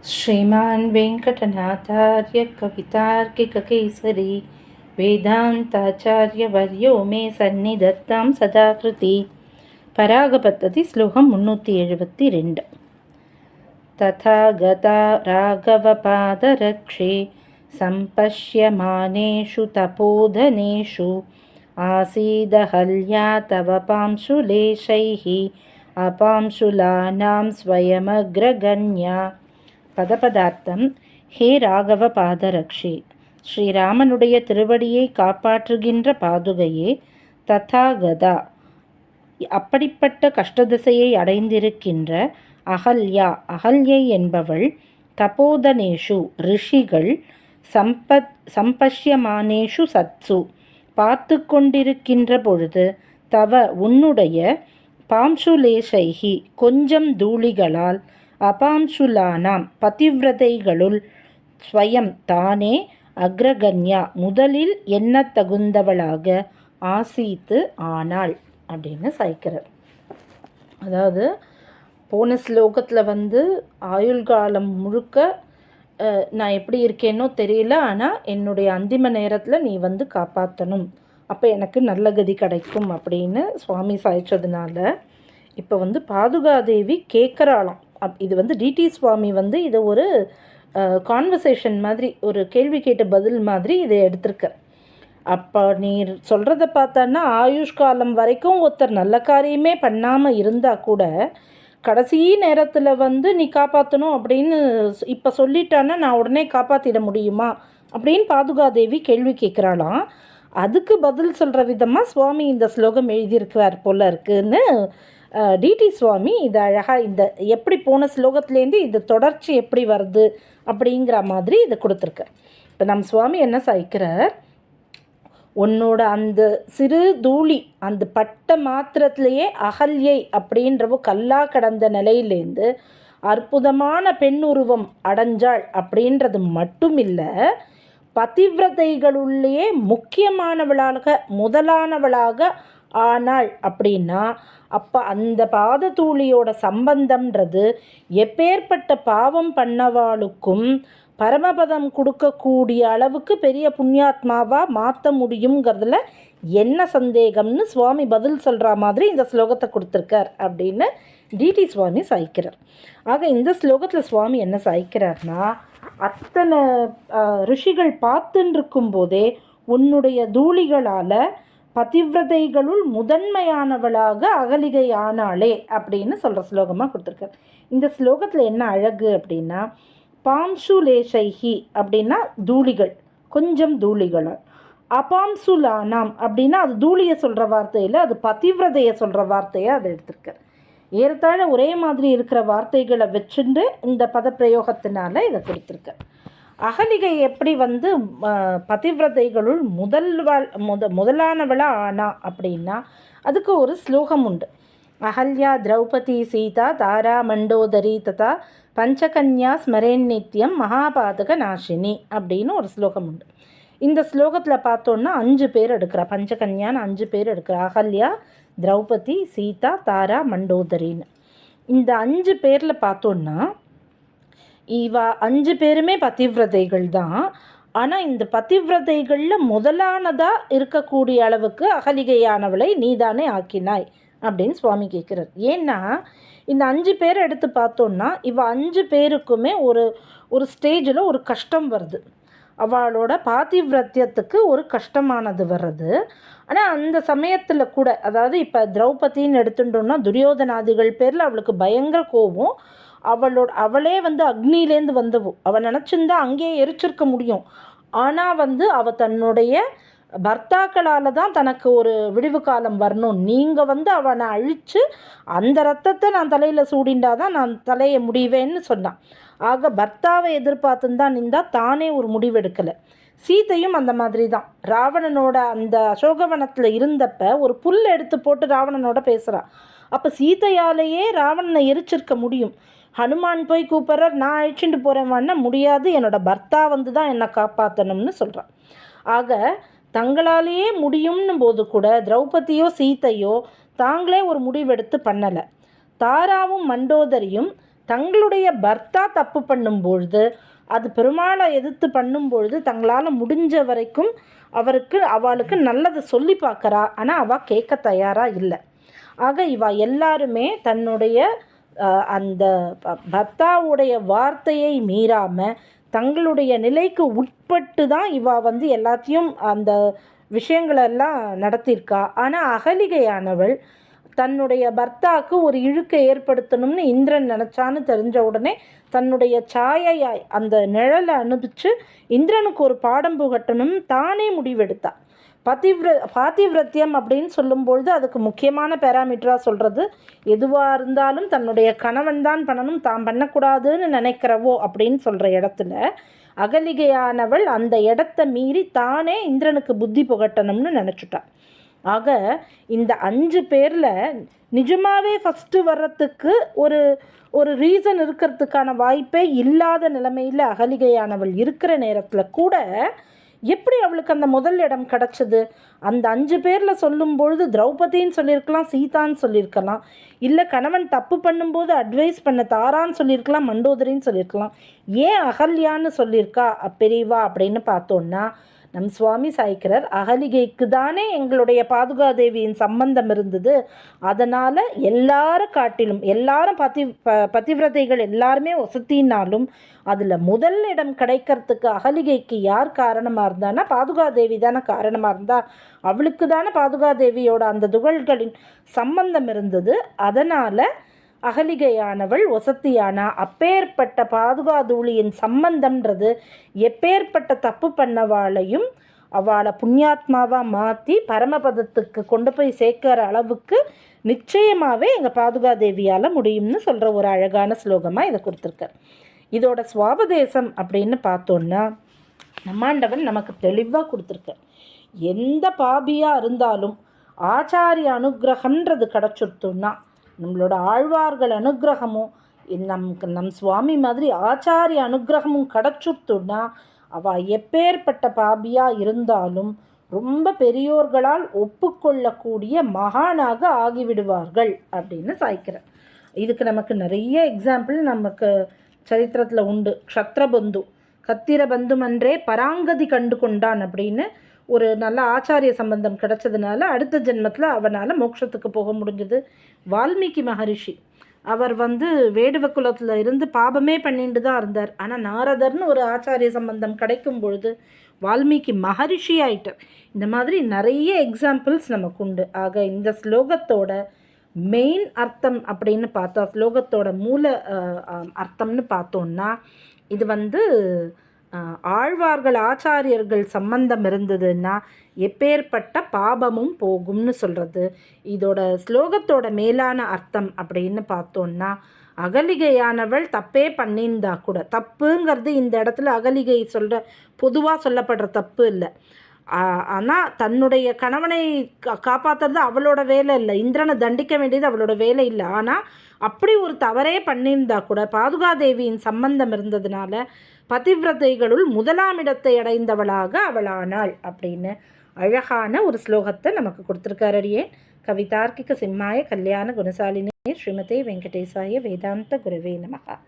श्रीमान् वेङ्कटनाथार्य कवितार्किककेसरी वेदान्ताचार्यवर्यो मे सन्निधत्तां सदा कृति. परागपद्धति श्लोकं 372. तथा गता राघवपादरक्षे सम्पश्यमानेषु तपोधनेषु आसीदहल्या तव पांशुलेशैः अपांशुलानां स्वयमग्रगण्या. பதபதார்த்தம். ஹே ராகவ பாதரக்ஷே, ஸ்ரீராமனுடைய திருவடியை காப்பாற்றுகின்ற பாதுகையே. ததாகதா, அப்படிப்பட்ட கஷ்டதிசையை அடைந்திருக்கின்ற அகல்யா, அகல்யை என்பவள், தபோதனேஷு ரிஷிகள், சம்பஷ்யமானேஷு சத்சு பார்த்து கொண்டிருக்கின்ற பொழுது, தவ உன்னுடைய, பாம்சுலேஷைகி கொஞ்சம் தூளிகளால், அபாம்சுலானாம் பதிவிரதைகளுள், ஸ்வயம் தானே, அக்ரகன்யா முதலில் என்ன தகுந்தவளாக, ஆசீத்து ஆனாள் அப்படின்னு சாய்க்கிறார். அதாவது போன ஸ்லோகத்தில் ஆயுள் காலம் முழுக்க நான் எப்படி இருக்கேனோ தெரியல, ஆனால் என்னுடைய அந்திம நேரத்தில் நீ காப்பாற்றணும், அப்போ எனக்கு நல்ல கதி கிடைக்கும் அப்படின்னு சுவாமி சாய்ச்சதுனால இப்போ பாதுகாதேவி கேட்குறாளாம். இது டிடி சுவாமி இதை ஒரு கான்வர்சேஷன் மாதிரி, ஒரு கேள்வி கேட்ட பதில் மாதிரி இதை எடுத்திருக்க. அப்போ நீ சொல்கிறத பார்த்தான்னா ஆயுஷ்காலம் வரைக்கும் ஒருத்தர் நல்ல காரியமே பண்ணாமல் இருந்தால் கூட கடைசி நேரத்தில் நீ காப்பாற்றணும் அப்படின்னு இப்போ சொல்லிட்டான்னா நான் உடனே காப்பாற்றிட முடியுமா அப்படின்னு பாதுகாதேவி கேள்வி கேட்குறாளாம். அதுக்கு பதில் சொல்கிற விதமாக சுவாமி இந்த ஸ்லோகம் எழுதியிருக்கிறார் போல இருக்குன்னு டிடி சுவாமி இதை அழகாக இந்த எப்படி போன ஸ்லோகத்துலேருந்து இது தொடர்ச்சி எப்படி வருது அப்படிங்கிற மாதிரி இதை கொடுத்துருக்கு. இப்போ நம்ம சுவாமி என்ன சாய்க்கிறார், உன்னோட அந்த சிறு தூளி அந்த பட்ட மாத்திரத்திலேயே அகல்யை அப்படின்றவோ கல்லா கடந்த நிலையிலேருந்து அற்புதமான பெண் உருவம் அடைஞ்சாள் அப்படின்றது மட்டும் இல்லை, பதிவிரதைகளுள்ளேயே முக்கியமானவளாக முதலானவளாக ஆனாள் அப்படின்னா அப்போ அந்த பாதத்தூளியோட சம்பந்தம்ன்றது எப்பேற்பட்ட பாவம் பண்ணவாளுக்கும் பரமபதம் கொடுக்கக்கூடிய அளவுக்கு பெரிய புண்ணியாத்மாவாக மாற்ற முடியுங்கிறதுல என்ன சந்தேகம்னு சுவாமி பதில் சொல்கிற மாதிரி இந்த ஸ்லோகத்தை கொடுத்துருக்கார் அப்படின்னு டிடி சுவாமி சாய்க்கிறார். ஆக இந்த ஸ்லோகத்தில் சுவாமி என்ன சாய்க்கிறார்னா, அத்தனை ரிஷிகள் பார்த்துன்னு இருக்கும்போதே உன்னுடைய தூளிகளால் பதிவிரதைகளுள் முதன்மையானவளாக அகலிகை ஆனாளே அப்படின்னு சொல்கிற ஸ்லோகமாக கொடுத்துருக்கார். இந்த ஸ்லோகத்தில் என்ன அழகு அப்படின்னா, பாம்சுலேஷைஹி அப்படின்னா தூளிகள், கொஞ்சம் தூளிகள், அபாம்சுலானாம் அப்படின்னா அது தூளியை சொல்கிற வார்த்தையில் அது பதிவிரதையை சொல்கிற வார்த்தையை அதை எடுத்திருக்கார். ஏறத்தாழ ஒரே மாதிரி இருக்கிற வார்த்தைகளை வச்சுட்டு இந்த பதப்பிரயோகத்தினால இதை கொடுத்துருக்கார். அகலிகை எப்படி பதிவிரதைகளுள் முதலானவளா ஆனா அப்படின்னா அதுக்கு ஒரு ஸ்லோகம் உண்டு. அகல்யா திரௌபதி சீதா தாரா மண்டோதரி ததா பஞ்சகன்யா ஸ்மரேன் நித்யம் மகாபாதக நாசினி அப்படின்னு ஒரு ஸ்லோகம் உண்டு. இந்த ஸ்லோகத்தில் பார்த்தோன்னா 5 பேர் எடுக்கிறா, பஞ்சகன்யான்னு 5 பேர் எடுக்கிறா, அகல்யா திரௌபதி சீதா தாரா மண்டோதரின்னு. இந்த 5 பேரில் பார்த்தோன்னா இவா 5 பேருமே பதிவிரதைகள் தான். ஆனால் இந்த பதிவிரதைகளில் முதலானதாக இருக்கக்கூடிய அளவுக்கு அகலிகையானவளை நீதானே ஆக்கினாய் அப்படின்னு சுவாமி கேட்குறார். ஏன்னா இந்த 5 பேரை எடுத்து பார்த்தோன்னா இவ 5 பேருக்குமே ஒரு ஸ்டேஜில் ஒரு கஷ்டம் வருது, அவளோட பாதிவிரத்தியத்துக்கு ஒரு கஷ்டமானது வர்றது. ஆனால் அந்த சமயத்தில் கூட, அதாவது இப்போ திரௌபதின்னு எடுத்துட்டோம்னா துரியோதனாதிகள் பேரில் அவளுக்கு பயங்கர கோபம். அவளே அக்னியிலேருந்து வந்தவோ, அவள் நினச்சிருந்தா அங்கேயே எரிச்சிருக்க முடியும். ஆனால் அவள் தன்னுடைய பர்த்தாக்களால் தான் தனக்கு ஒரு விடிவு காலம் வரணும், நீங்கள் அவனை அழித்து அந்த ரத்தத்தை நான் தலையில் சூடிண்டாதான் நான் தலையை முடிவேன்னு சொன்னான். ஆக பர்த்தாவை எதிர்பார்த்துன்னு தான் நின்றா, தானே ஒரு முடிவெடுக்கலை. சீதையும் அந்த மாதிரி தான். ராவணனோட அந்த அசோகவனத்தில் இருந்தப்ப ஒரு புல் எடுத்து போட்டு ராவணனோட பேசுகிறான். அப்போ சீதையாலேயே ராவணனை எரிச்சிருக்க முடியும். ஹனுமான் போய் கூப்பிட்றார், நான் அழிச்சுட்டு போகிறேன், முடியாது, என்னோட பர்த்தா தான் என்னை காப்பாற்றணும்னு சொல்கிறான். ஆக தங்களாலேயே முடியும்னு போது கூட திரௌபதியோ சீதையோ தாங்களே ஒரு முடிவெடுத்து பண்ணலை. தாராவும் மண்டோதரியும் தங்களுடைய பர்த்தா தப்பு பண்ணும்பொழுது, அது பெருமாளை எதிர்த்து பண்ணும்பொழுது தங்களால் முடிஞ்ச வரைக்கும் அவளுக்கு நல்லது சொல்லி பார்க்குறா. ஆனால் அவள் கேட்க தயாராக இல்லை. ஆக இவ எல்லாருமே தன்னுடைய அந்த பர்த்தாவுடைய வார்த்தையை மீறாமல் தங்களுடைய நிலைக்கு உட்பட்டு தான் இவ எல்லாத்தையும் அந்த விஷயங்களெல்லாம் நடத்தியிருக்கா. ஆனால் அகலிகையானவள் தன்னுடைய பர்த்தாவுக்கு ஒரு இழுக்கை ஏற்படுத்தணும்னு இந்திரன் நினச்சான்னு தெரிஞ்ச உடனே தன்னுடைய சாயையாய் அந்த நிழலை அனுப்பிச்சு இந்திரனுக்கு ஒரு பாடம் புகட்டணும் தானே முடிவெடுத்தா. பாதிவிரத்தியம் அப்படின்னு சொல்லும்பொழுது அதுக்கு முக்கியமான பேராமீட்டராக சொல்கிறது, எதுவாக இருந்தாலும் தன்னுடைய கணவன் தான் பண்ணணும், தான் பண்ணக்கூடாதுன்னு நினைக்கிறவோ அப்படின்னு சொல்கிற இடத்துல அகலிகையானவள் அந்த இடத்த மீறி தானே இந்திரனுக்கு புத்தி புகட்டணும்னு நினச்சிட்டா. ஆக இந்த 5 பேரில் நிஜமாகவே ஃபஸ்ட்டு வர்றதுக்கு ஒரு ரீசன் இருக்கிறதுக்கான வாய்ப்பே இல்லாத நிலைமையில் அகலிகையானவள் இருக்கிற நேரத்தில் கூட எப்படி அவளுக்கு அந்த முதல் இடம் கிடச்சிது? அந்த 5 பேரில் சொல்லும்பொழுது திரௌபதின்னு சொல்லியிருக்கலாம், சீதான்னு சொல்லியிருக்கலாம், இல்லை கணவன் தப்பு பண்ணும்போது அட்வைஸ் பண்ண தாரான்னு சொல்லியிருக்கலாம், மண்டோதரின்னு சொல்லியிருக்கலாம். ஏன் அகல்யான்னு சொல்லியிருக்கா பெரியவா அப்படின்னு பார்த்தோன்னா, நம் சுவாமி சாய்க்கிறார், அகலிகைக்கு தானே எங்களுடைய பாதுகாதேவியின் சம்பந்தம் இருந்தது, அதனால் எல்லாரும் காட்டிலும் எல்லாரும் பதிவிரதைகள் எல்லாருமே வசத்தினாலும் அதில் முதல் இடம் கிடைக்கிறதுக்கு அகலிகைக்கு யார் காரணமாக இருந்தான்னா பாதுகாதேவி தானே காரணமாக இருந்தா. அவளுக்கு தானே பாதுகாதேவியோட அந்த துகள்களின் சம்பந்தம் இருந்தது. அதனால் அகலிகையானவள் ஒசத்தியானா. அப்பேற்பட்ட பாதுகாதூளியின் சம்பந்தம்ன்றது எப்பேற்பட்ட தப்பு பண்ணவாளையும் அவளை புண்ணியாத்மாவாக மாற்றி பரமபதத்துக்கு கொண்டு போய் சேர்க்கிற அளவுக்கு நிச்சயமாகவே எங்கள் பாதுகாதேவியால் முடியும்னு சொல்கிற ஒரு அழகான ஸ்லோகமாக இதை கொடுத்துருக்கார். இதோட சுவாபதேசம் அப்படின்னு பார்த்தோன்னா நம்மாண்டவன் நமக்கு தெளிவாக கொடுத்துருக்கார். எந்த பாபியாக இருந்தாலும் ஆச்சாரிய அனுகிரகம்ன்றது கிடச்சிருத்தோன்னா, நம்மளோட ஆழ்வார்கள் அனுகிரகமும் நம் சுவாமி மாதிரி ஆச்சாரிய அனுகிரகமும் கிடச்சிருத்தோன்னா அவள் எப்பேற்பட்ட பாபியாக இருந்தாலும் ரொம்ப பெரியோர்களால் ஒப்புக்கொள்ளக்கூடிய மகானாக ஆகிவிடுவார்கள் அப்படின்னு சாய்க்கிறார். இதுக்கு நமக்கு நிறைய எக்ஸாம்பிள் நமக்கு சரித்திரத்தில் உண்டு. க்ஷத்ரபந்து கத்திரபந்து மன்றே பராங்கதி கண்டு கொண்டான் அப்படின்னு ஒரு நல்ல ஆச்சாரிய சம்பந்தம் கிடைச்சதுனால அடுத்த ஜென்மத்தில் அவனால் மோட்சத்துக்கு போக முடிஞ்சது. வால்மீகி மகரிஷி அவர் வேடுவ குலத்தில் இருந்து பாபமே பண்ணிட்டு தான் இருந்தார். ஆனால் நாரதர்னு ஒரு ஆச்சாரிய சம்பந்தம் கிடைக்கும் பொழுது வால்மீகி மகரிஷி ஆயிட்டார். இந்த மாதிரி நிறைய எக்ஸாம்பிள்ஸ் நமக்கு உண்டு. ஆக இந்த ஸ்லோகத்தோட மெயின் அர்த்தம் அப்படின்னு பார்த்தா, ஸ்லோகத்தோட மூல அர்த்தம்னு பார்த்தோன்னா, இது ஆழ்வார்கள் ஆச்சாரியர்கள் சம்பந்தம் இருந்ததுன்னா எப்பேற்பட்ட பாபமும் போகும்னு சொல்கிறது. இதோட ஸ்லோகத்தோட மேலான அர்த்தம் அப்படின்னு பார்த்தோன்னா, அகலிகையானவள் தப்பே பண்ணியிருந்தா கூட, தப்புங்கிறது இந்த இடத்துல அகலிகை சொல்கிற பொதுவாக சொல்லப்படுற தப்பு இல்லை. ஆனால் தன்னுடைய கணவனை காப்பாற்றுறது அவளோட வேலை இல்லை, இந்திரனை தண்டிக்க வேண்டியது அவளோட வேலை இல்லை. ஆனால் அப்படி ஒரு தவறே பண்ணியிருந்தா கூட பாதுகாதேவியின் சம்பந்தம் இருந்ததுனால பதிவிரதைகளுள் முதலாம் இடத்தை அடைந்தவளாக அவளானாள் அப்படின்னு அழகான ஒரு ஸ்லோகத்தை நமக்கு கொடுத்துருக்காரடியே. கவிதார்க்கிக சிம்மாய கல்யாண குணசாலினே ஸ்ரீமதே வெங்கடேசாய வேதாந்த குருவே நமஹ.